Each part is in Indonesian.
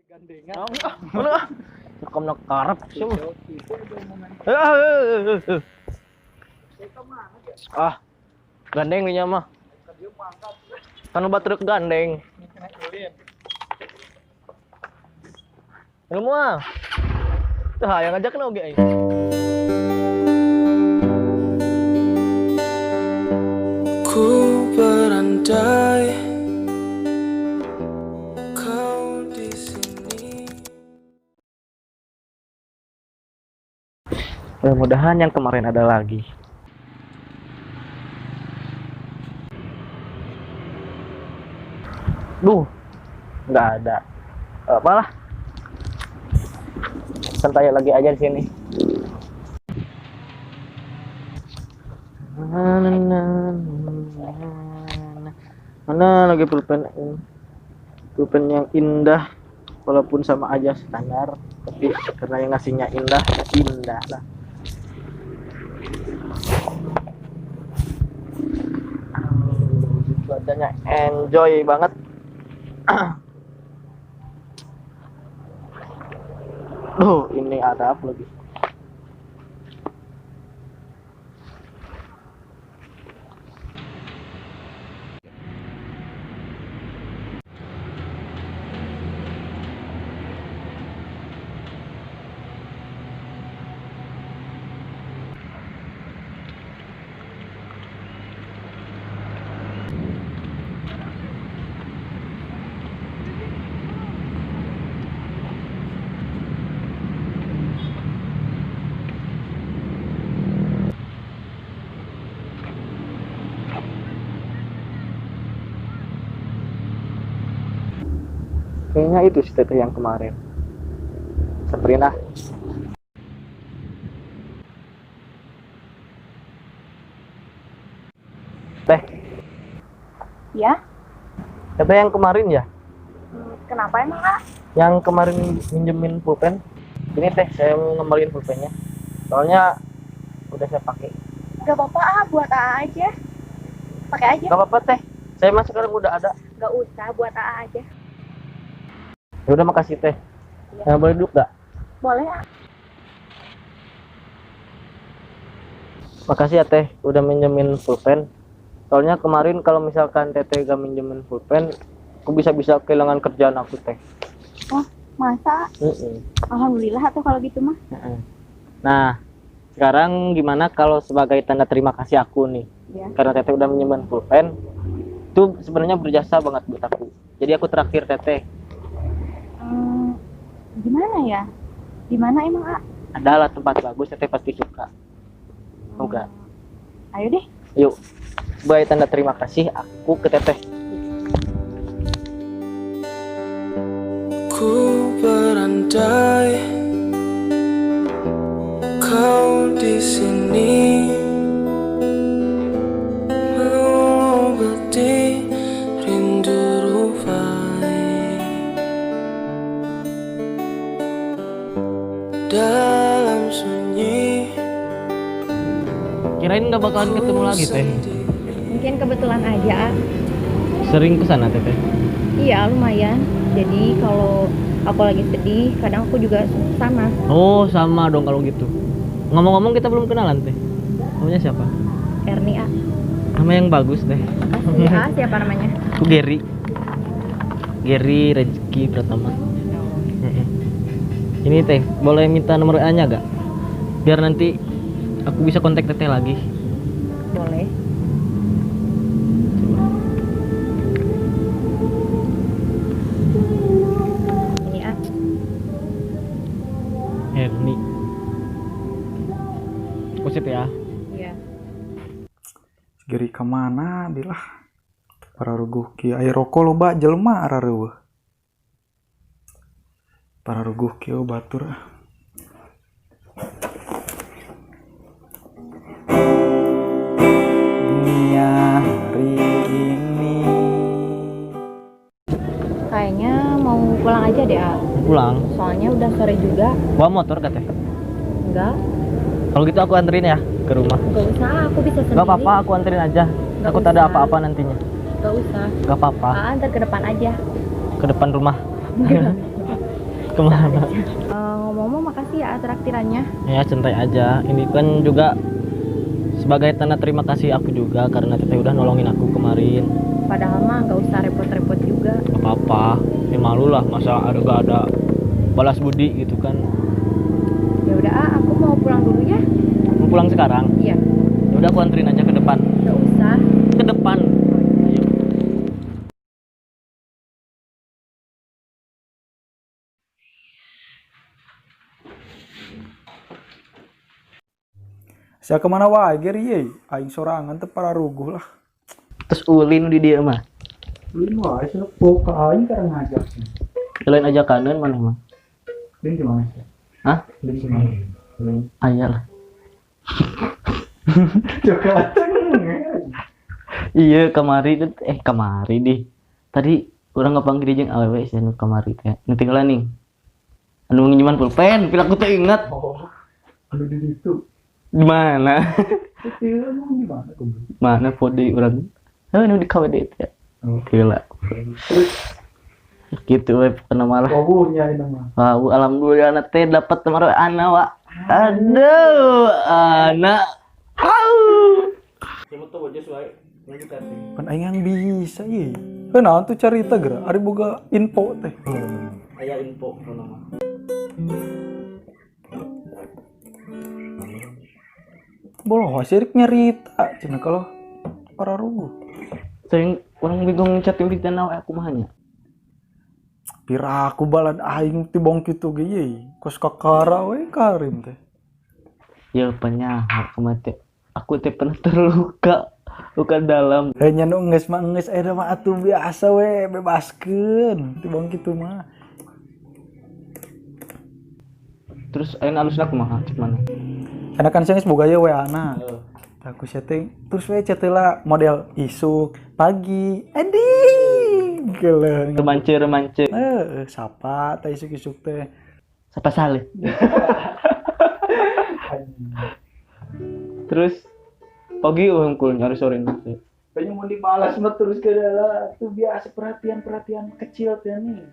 gandengan. Mana? Rekam nak karep sih. Ah, gandeng nih mah. Kan obat truk gandeng. Ilmu ah. Tah yang ngajak na oge aing. Ku berandai kau di sini. Mudah-mudahan yang kemarin ada lagi. Duh, nggak ada. Apalah. Santai lagi aja di sini. Mana lagi pulpen yang indah, walaupun sama aja standar, tapi karena yang ngasihnya indah lah. Cuacanya enjoy banget. Duh, ini ada apa lagi? Kayaknya itu si teteh yang kemarin. Samperin ah. Teh, Ya, teteh yang kemarin ya? kenapa emang Kak? Yang kemarin minjemin pulpen. Ini teh, saya mau ngembaliin pulpennya. Soalnya udah saya pakai. Gak apa-apa buat AA aja. Pakai aja. Gak apa-apa teh. Saya mah sekarang udah ada. Gak usah, buat AA aja. Ya udah makasih teh. Iya. Boleh duduk gak? Boleh A. Makasih ya teh, udah minjemin pulpen. Soalnya kemarin kalau misalkan teteh gak minjemin pulpen, aku bisa kehilangan kerjaan aku teh. Oh, masa? Alhamdulillah atau kalau gitu mah. Nah, sekarang gimana kalau sebagai tanda terima kasih aku nih, Ya. karena teteh udah minjemin pulpen, itu sebenarnya berjasa banget buat aku. Jadi aku traktir teteh. Gimana ya? Di mana emang A? Adalah tempat bagus, teteh pasti suka. Semoga. Ayo deh. Yuk, sebagai tanda terima kasih aku ke teteh. Ku berandai kau di sini mengobati rindu rufai dalam sunyi. Kirain nggak bakalan ketemu lagi teh. Mungkin kebetulan aja A. Sering kesana teteh. Iya, lumayan. Jadi kalau aku lagi sedih, kadang aku juga sama. Oh sama dong kalau gitu. Ngomong-ngomong kita belum kenalan teh. Namanya siapa? Erni A. Nama yang bagus teh. Asli A siapa namanya? Aku Gary. Gary Rezeki Pratama. Ini teh, boleh minta nomor WA-nya gak? Biar nanti aku bisa kontak teteh lagi. Boleh. Ini A. Herni. Kusip ya. Iya. Geri kemana dilah? Para ruguh ki air rokok loba jelema arareueuh. Para ruguh ki batur. Dunia hari ini. Kayaknya mau pulang aja deh A. Pulang. Soalnya udah sore juga. Bawa motor katanya. Enggak. Kalau gitu aku anterin ya ke rumah. Gak usah, aku bisa sendiri. Gak apa-apa, aku anterin aja. Nggak Takut ada usah. apa-apa nantinya. Gak usah. Gak apa-apa. A antar ke depan aja. Ke depan rumah. Kemana? Ngomong-ngomong makasih ya traktirannya. Ya santai aja. Ini kan juga sebagai tanda terima kasih aku juga karena teteh udah nolongin aku kemarin. Padahal mah nggak usah repot-repot juga. Gak apa-apa. Ya malu lah masa gak ada balas budi gitu kan. Ya udah aku mau pulang dulu ya. Mau pulang sekarang? Iya. Ya udah aku anterin aja ke depan. Nggak usah. Ke depan. Ayo. Saya kemana wae geri ye? Aing sorangan teu pararuguh lah. Terus ulin di dia mah. Ulin wae selepok ka aing karang ngajak. Kalian aja kanan mana mah? Ulin di mana sih? Hah? Ulin di mana? Ayalah. Coba Iya kamari deh. Tadi orang ngapanggil jeung awewe sih anu kamari teh. Nu tinggalan nih. Anu nginjeman pulpen, pila aku teh ingat. Oh. Anu di situ. Di mana? Itu emang di mana tuh? Mana pode urang? Anu di KWD teh. Oh. Gila. Terus Gitu we pokona malah. wabuhnya ini mah. Wah, alhamdulillah anak teh dapat teman anak wa. Aduh, anak. Au. Kamu tuh aja suai. Kan aing yang bisa ye. Naon tuh carita geura ari boga info teh. Aya info kana mah. Boloh sirik nyarita cenah kalau pararuguh. Sering orang bingung chat di channel aku mah nya. Pira aku balad aing ti bong kitu ge ye. Kos kakara we Karim teh. Ya penyahat kemati. Aku teh pernah terluka, luka dalam. Hanya nu geus mah geus aya mah atuh biasa we bebaskeun ti bong kitu mah. Terus ayeuna alusna kumaha cek mana? Karena kan saya boga ye WA-na. Aku setting terus we chat lah model isuk pagi. Adi. Geuleung. Remance. Sapa teh isuk-isuk teh. Sapa saleh. Terus pagi unggul nyari sore nanti. Kayaknya mau dibalas mah terus ke dalam. Tuh biasa perhatian kecil teh nih.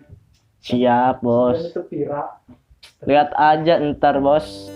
Siap, Bos. Itu pira. Lihat aja ntar, Bos.